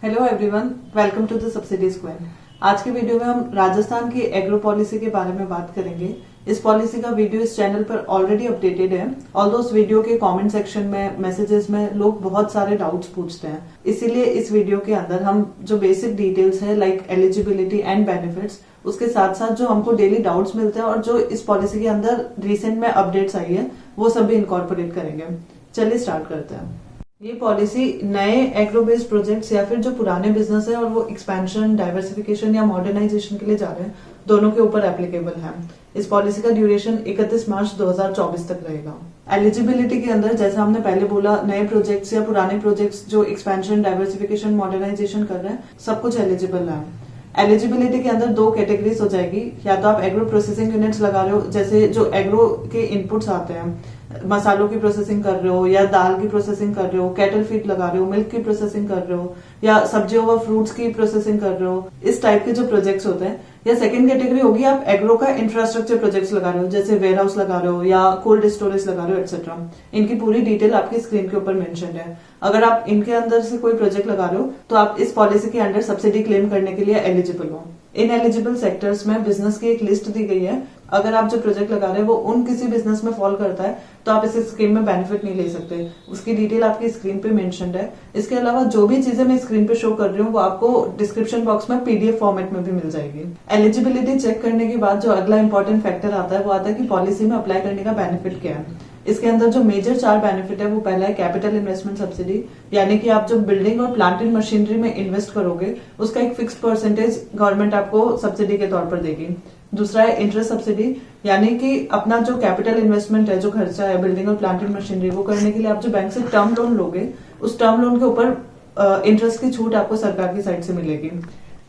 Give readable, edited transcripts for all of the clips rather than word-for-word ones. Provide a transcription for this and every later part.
Hello everyone, welcome to the subsidy square. आज के video में हम राजस्थान की एग्रो पॉलिसी के बारे में बात करेंगे। इस पॉलिसी का वीडियो इस चैनल पर ऑलरेडी अपडेटेड है। ऑल्दो उस वीडियो के कमेंट सेक्शन में, मैसेजेस में लोग बहुत सारे डाउट्स पूछते हैं, इसीलिए इस वीडियो के अंदर हम जो बेसिक डिटेल्स है लाइक एलिजिबिलिटी एंड बेनिफिट्स, उसके साथ साथ जो हमको डेली डाउट्स मिलते हैं और जो इस पॉलिसी के अंदर रिसेंट में अपडेट्स आई है वो सब भी इनकॉर्पोरेट करेंगे। चलिए स्टार्ट करते हैं। ये पॉलिसी नए एग्रो बेस्ड प्रोजेक्ट्स या फिर जो पुराने बिजनेस है और वो एक्सपेंशन, डाइवर्सिफिकेशन या मॉडर्नाइजेशन के लिए जा रहे हैं, दोनों के ऊपर एप्लीकेबल है। इस पॉलिसी का ड्यूरेशन 31 मार्च 2024 तक रहेगा। एलिजिबिलिटी के अंदर जैसा हमने पहले बोला, नए प्रोजेक्ट्स या पुराने प्रोजेक्ट्स जो एक्सपेंशन, डाइवर्सिफिकेशन, मॉडर्नाइजेशन कर रहे हैं, सब कुछ एलिजिबल है। एलिजिबिलिटी के अंदर दो कैटेगरीज हो जाएगी। या तो आप एग्रो प्रोसेसिंग यूनिट्स लगा रहे हो, जैसे जो एग्रो के इनपुट्स आते हैं, मसालों की प्रोसेसिंग कर रहे हो या दाल की प्रोसेसिंग कर रहे हो, कैटल फीड लगा रहे हो, मिल्क की प्रोसेसिंग कर रहे हो या सब्जियों व फ्रूट्स की प्रोसेसिंग कर रहे हो, इस टाइप के जो प्रोजेक्ट्स होते हैं। या सेकंड कैटेगरी होगी, आप एग्रो का इंफ्रास्ट्रक्चर प्रोजेक्ट्स लगा रहे हो, जैसे वेयर हाउस लगा रहे हो या कोल्ड स्टोरेज लगा रहे हो एक्सेट्रा। इनकी पूरी डिटेल आपकी स्क्रीन के ऊपर मेंशन है। अगर आप इनके अंदर से कोई प्रोजेक्ट लगा रहे हो तो आप इस पॉलिसी के अंडर सब्सिडी क्लेम करने के लिए एलिजिबल हो। इन एलिजिबल सेक्टर्स में बिजनेस की एक लिस्ट दी गई है। अगर आप जो प्रोजेक्ट लगा रहे हैं वो उन किसी बिजनेस में फॉल करता है तो आप इस स्कीम में बेनिफिट नहीं ले सकते। उसकी डिटेल आपकी स्क्रीन पे मेंशन्ड है। इसके अलावा जो भी चीजें मैं स्क्रीन पे शो कर रही हूँ वो आपको डिस्क्रिप्शन बॉक्स में पीडीएफ फॉर्मेट में भी मिल जाएगी। एलिजिबिलिटी चेक करने के बाद जो अगला इंपॉर्टेंट फैक्टर आता है वो आता है कि पॉलिसी में अप्लाई करने का बेनिफिट क्या है। इसके अंदर जो मेजर 4 बेनिफिट है वो पहला है कैपिटल इन्वेस्टमेंट सब्सिडी, यानी कि आप जो बिल्डिंग और प्लांट एंड मशीनरी में इन्वेस्ट करोगे उसका एक फिक्स परसेंटेज गवर्नमेंट आपको सब्सिडी के तौर पर देगी। दूसरा है इंटरेस्ट सब्सिडी, यानी कि अपना जो कैपिटल इन्वेस्टमेंट है, जो खर्चा है बिल्डिंग और प्लांट एंड मशीनरी, वो करने के लिए आप जो बैंक से टर्म लोन लोगे उस टर्म लोन के ऊपर इंटरेस्ट की छूट आपको सरकार की साइड से मिलेगी।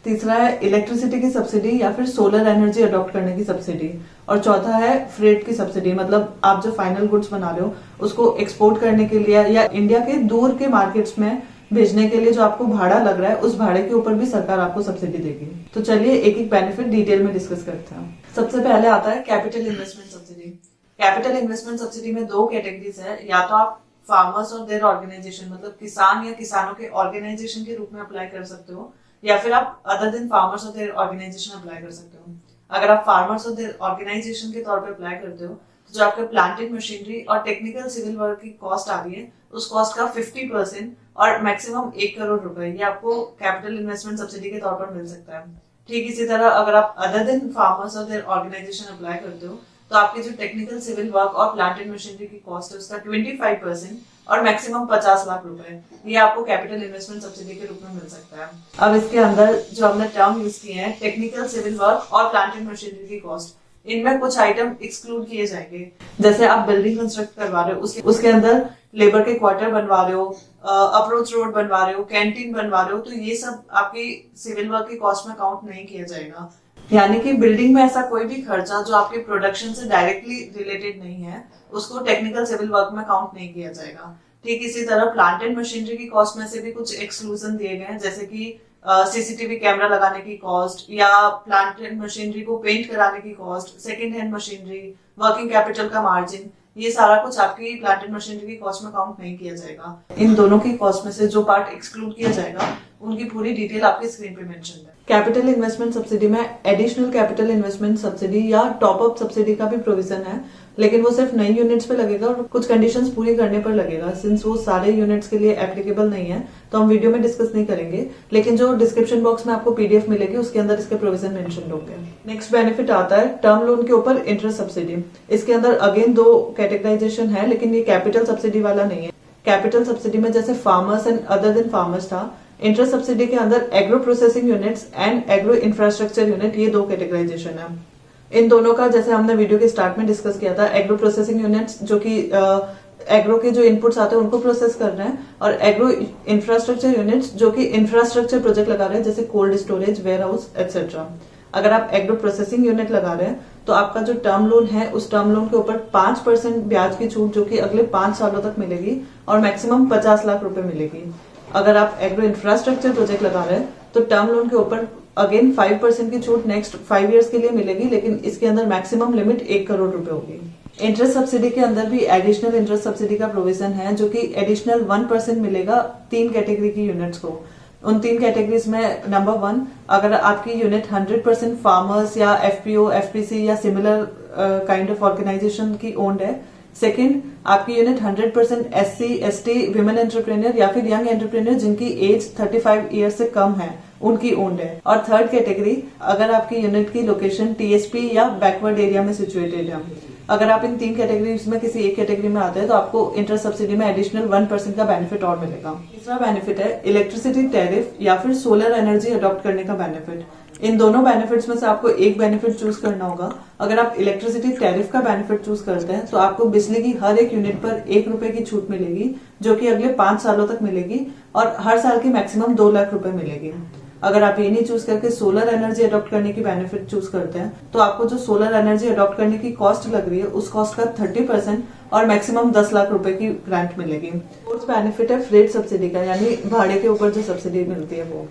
तीसरा है इलेक्ट्रिसिटी की सब्सिडी या फिर सोलर एनर्जी अडॉप्ट करने की सब्सिडी। और चौथा है फ्रेट की सब्सिडी, मतलब आप जो फाइनल गुड्स बना रहे हो उसको एक्सपोर्ट करने के लिए या इंडिया के दूर के मार्केट्स में भेजने के लिए जो आपको भाड़ा लग रहा है उस भाड़े के ऊपर भी सरकार आपको सब्सिडी देगी। तो चलिए एक एक बेनिफिट डिटेल में डिस्कस करते हैं। सबसे पहले आता है capital investment subsidy. Capital investment subsidy में दो कैटेगरीज है। या तो आप फार्मर्स और देयर ऑर्गेनाइजेशन, मतलब किसान या किसानों के ऑर्गेनाइजेशन के रूप में अप्लाई कर सकते हो, या फिर आप अदर देन फार्मर्स और देयर ऑर्गेनाइजेशन अप्लाई कर सकते हो। अगर आप फार्मर्स और देयर ऑर्गेनाइजेशन के तौर पर अप्लाई करते हो तो जो आपके प्लांट एंड मशीनरी और टेक्निकल सिविल वर्क की कॉस्ट आ रही है उस कॉस्ट का 50% और मैक्सिमम 1 करोड़ रुपए ये आपको कैपिटल इन्वेस्टमेंट सब्सिडी के तौर पर मिल सकता है। ठीक इसी तरह अगर आप अदर देन फार्मर्स और देयर ऑर्गेनाइजेशन अप्लाई करते हो तो आपकी जो टेक्निकल सिविल वर्क और प्लांट एंड मशीनरी की कॉस्ट है उसका 25% और मैक्सिमम 50 लाख रुपए ये आपको कैपिटल इन्वेस्टमेंट सब्सिडी के रूप में मिल सकता है। अब इसके अंदर जो हमने टर्म यूज किए हैं, टेक्निकल सिविल वर्क और प्लांट एंड मशीनरी की कॉस्ट, इनमें कुछ आइटम एक्सक्लूड किए जाएंगे। जैसे आप बिल्डिंग कंस्ट्रक्ट करवा रहे हो, उसके अंदर लेबर के क्वार्टर बनवा रहे हो, अप्रोच रोड बनवा रहे हो, कैंटीन बनवा रहे हो, तो ये सब आपकी सिविल वर्क की कॉस्ट में काउंट नहीं किया जाएगा। यानी कि बिल्डिंग में ऐसा कोई भी खर्चा जो आपके प्रोडक्शन से डायरेक्टली रिलेटेड नहीं है उसको टेक्निकल सिविल वर्क में काउंट नहीं किया जाएगा। ठीक इसी तरह प्लांट एंड मशीनरी की कॉस्ट में से भी कुछ एक्सक्लूजन दिए गए हैं, जैसे कि सीसीटीवी कैमरा लगाने की कॉस्ट या प्लांट एंड मशीनरी को पेंट कराने की cost, second hand machinery, working capital का मार्जिन, ये सारा कुछ आपकी प्लांट एंड मशीनरी की कॉस्ट में काउंट नहीं किया जाएगा। इन दोनों की कॉस्ट में से जो पार्ट एक्सक्लूड किया जाएगा उनकी पूरी डिटेल आपकी स्क्रीन पे मेंशन है। कैपिटल इन्वेस्टमेंट सब्सिडी में एडिशनल कैपिटल इन्वेस्टमेंट सब्सिडी या टॉप अप सब्सिडी का भी प्रोविजन है, लेकिन वो सिर्फ नई यूनिट्स पे लगेगा और कुछ कंडीशंस पूरी करने पर लगेगा। सिंस वो सारे यूनिट्स के लिए एप्लीकेबल नहीं है तो हम वीडियो में डिस्कस नहीं करेंगे, लेकिन जो डिस्क्रिप्शन बॉक्स में आपको पीडीएफ मिलेगी उसके अंदर इसके प्रोविजन मेंशन होंगे। नेक्स्ट बेनिफिट आता है टर्म लोन के ऊपर इंटरेस्ट सब्सिडी। इसके अंदर अगेन दो कैटेगराइजेशन है, लेकिन ये कैपिटल सब्सिडी वाला नहीं है। कैपिटल सब्सिडी में जैसे farmers and other than farmers था, इंटरेस्ट सब्सिडी के अंदर agro processing units and agro infrastructure unit, ये दो कैटेगराइजेशन है। इन दोनों का जैसे हमने वीडियो के स्टार्ट में डिस्कस किया था, एग्रो प्रोसेसिंग यूनिट्स जो कि एग्रो के जो इनपुट्स आते हैं उनको प्रोसेस कर रहे हैं, और एग्रो इंफ्रास्ट्रक्चर यूनिट्स जो कि इंफ्रास्ट्रक्चर प्रोजेक्ट लगा रहे हैं, जैसे cold storage, warehouse etcetera. अगर आप एग्रो प्रोसेसिंग यूनिट लगा रहे हैं तो आपका जो टर्म लोन है उस टर्म लोन के ऊपर 5% ब्याज की छूट जो कि अगले 5 सालों तक मिलेगी और मैक्सिमम 50 लाख रुपए मिलेगी। अगर आप एग्रो इंफ्रास्ट्रक्चर प्रोजेक्ट लगा रहे हैं तो टर्म लोन के ऊपर अगेन 5% की छूट नेक्स्ट 5 इयर्स के लिए मिलेगी, लेकिन इसके अंदर मैक्सिमम लिमिट 1 करोड़ रुपए होगी। इंटरेस्ट सब्सिडी के अंदर भी एडिशनल इंटरेस्ट सब्सिडी का प्रोविजन है जो कि एडिशनल 1% मिलेगा 3 कैटेगरी की यूनिट्स को। उन 3 कैटेगरीज में नंबर 1, अगर आपकी यूनिट 100% फार्मर्स या एफपीओ, एफपीसी या सिमिलर काइंड ऑफ ऑर्गेनाइजेशन की ओन्ड है। सेकंड, आपकी unit 100% SC, ST, women entrepreneur या फिर यंग एंटरप्रेन्योर जिनकी एज 35 ईयर से कम है, उनकी ओन्ड है। और थर्ड कैटेगरी, अगर आपकी यूनिट की लोकेशन टीएसपी या बैकवर्ड एरिया में सिचुएटेड है। अगर आप इन 3 कैटेगरीज में किसी एक कैटेगरी में आते हैं तो आपको इंटर सब्सिडी में एडिशनल 1% का बेनिफिट और मिलेगा। तीसरा बेनिफिट है इलेक्ट्रिसिटी टैरिफ या फिर सोलर एनर्जी अडॉप्ट करने का बेनिफिट। इन दोनों बेनिफिट्स में से आपको एक बेनिफिट चूज करना होगा। अगर आप इलेक्ट्रिसिटी टैरिफ का बेनिफिट चूज करते हैं तो आपको बिजली की हर एक यूनिट पर 1 रुपए की छूट मिलेगी, जो कि अगले 5 सालों तक मिलेगी और हर साल की मैक्सिमम 2 लाख रुपए मिलेगी। अगर आप ये नहीं चूज करके सोलर एनर्जी अडॉप्ट करने की बेनिफिट चूज करते हैं तो आपको जो सोलर एनर्जी अडॉप्ट करने की कॉस्ट लग रही है उस कॉस्ट का 30% और मैक्सिमम 10 लाख रुपए की ग्रांट मिलेगी। फोर्थ बेनिफिट है फ्रेट सब्सिडी का, यानी भाड़े के ऊपर जो सब्सिडी मिलती है वो।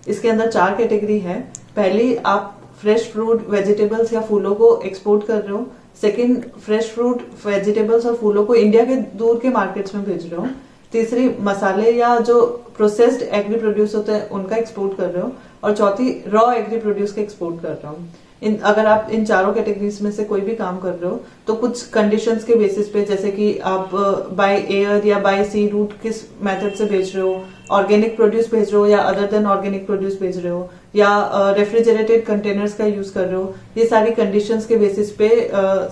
इसके अंदर 4 कैटेगरी है। पहली, आप फ्रेश फ्रूट, वेजिटेबल्स या फूलों को एक्सपोर्ट कर रहे हो। सेकंड, फ्रेश फ्रूट, वेजिटेबल्स और फूलों को इंडिया के दूर के मार्केट्स में भेज रहे हो। तीसरी, मसाले या जो प्रोसेस्ड एग्री प्रोड्यूस होते हैं उनका एक्सपोर्ट कर रहे हो। और चौथी, रॉ एग्री प्रोड्यूस का एक्सपोर्ट कर रहे हो। अगर आप इन चारों कैटेगरीज में से कोई भी काम कर रहे हो तो कुछ कंडीशंस के बेसिस पे, जैसे कि आप बाय एयर या बाय सी रूट किस मेथड से भेज रहे हो, ऑर्गेनिक प्रोड्यूस भेज रहे हो या अदर देन ऑर्गेनिक प्रोड्यूस भेज रहे हो, या रेफ्रिजरेटेड कंटेनर्स का यूज कर रहे हो, ये सारी कंडीशंस के बेसिस पे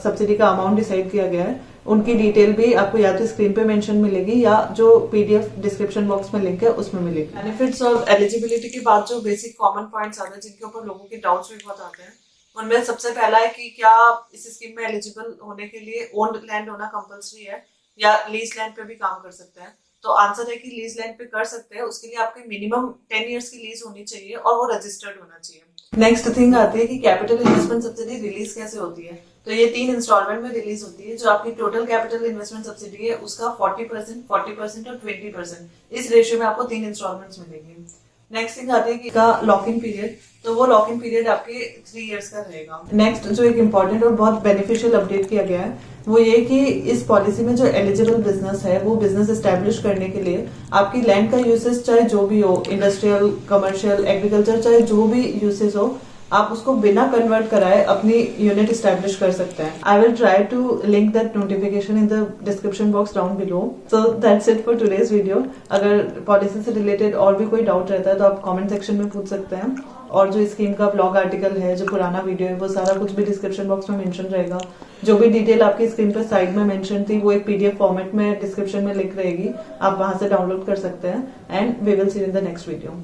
सब्सिडी का अमाउंट डिसाइड किया गया है। उनकी डिटेल भी आपको या तो स्क्रीन पे मेंशन मिलेगी या जो पीडीएफ डिस्क्रिप्शन बॉक्स में लिंक है उसमें मिलेगी। बेनिफिट्स और एलिजिबिलिटी के बाद जो बेसिक कॉमन पॉइंट्स आते हैं जिनके ऊपर लोगों के डाउट्स भी बहुत आते हैं, उनमें सबसे पहला है कि क्या इस स्कीम में एलिजिबल होने के लिए ओन्ड लैंड होना कंपलसरी है या लीज लैंड पे भी काम कर सकते हैं। तो आंसर है कि लीज लैंड पे कर सकते हैं। उसके लिए आपकी मिनिमम 10 इयर्स की लीज होनी चाहिए और वो रजिस्टर्ड होना चाहिए। नेक्स्ट थिंग आती है कि कैपिटल इन्वेस्टमेंट सब्सिडी रिलीज कैसे होती है। तो ये 3 इंस्टॉलमेंट में रिलीज होती है। जो आपकी टोटल कैपिटल इन्वेस्टमेंट सब्सिडी है उसका 40%, 40% और 20% इस रेशियो में आपको 3 इंस्टॉलमेंट्स मिलेंगे। नेक्स्ट थिंग आती है कि का लॉक इन पीरियड, तो वो लॉक इन पीरियड आपके 3 इयर्स का रहेगा। नेक्स्ट जो एक इम्पॉर्टेंट और बहुत बेनिफिशियल अपडेट किया गया है वो ये कि इस पॉलिसी में जो एलिजिबल बिजनेस है वो बिजनेस एस्टेब्लिश करने के लिए आपकी लैंड का यूसेज चाहे जो भी हो, इंडस्ट्रियल, कमर्शियल, एग्रीकल्चर, चाहे जो भी यूसेज हो, आप उसको बिना कन्वर्ट कराए अपनी यूनिट एस्टेब्लिश कर सकते हैं। I will try to link that notification in the description box down below. So that's it for today's video. अगर पॉलिसी से रिलेटेड और भी कोई डाउट रहता है तो आप कमेंट सेक्शन में पूछ सकते हैं। और जो स्कीम का ब्लॉग आर्टिकल है, जो पुराना वीडियो है, वो सारा कुछ भी डिस्क्रिप्शन बॉक्स में मेंशन रहेगा। जो भी डिटेल आपकी स्क्रीन पर साइड में मेंशन थी वो एक पीडीएफ फॉर्मेट में डिस्क्रिप्शन में लिंक रहेगी, आप वहां से डाउनलोड कर सकते हैं। And we will see in the next video.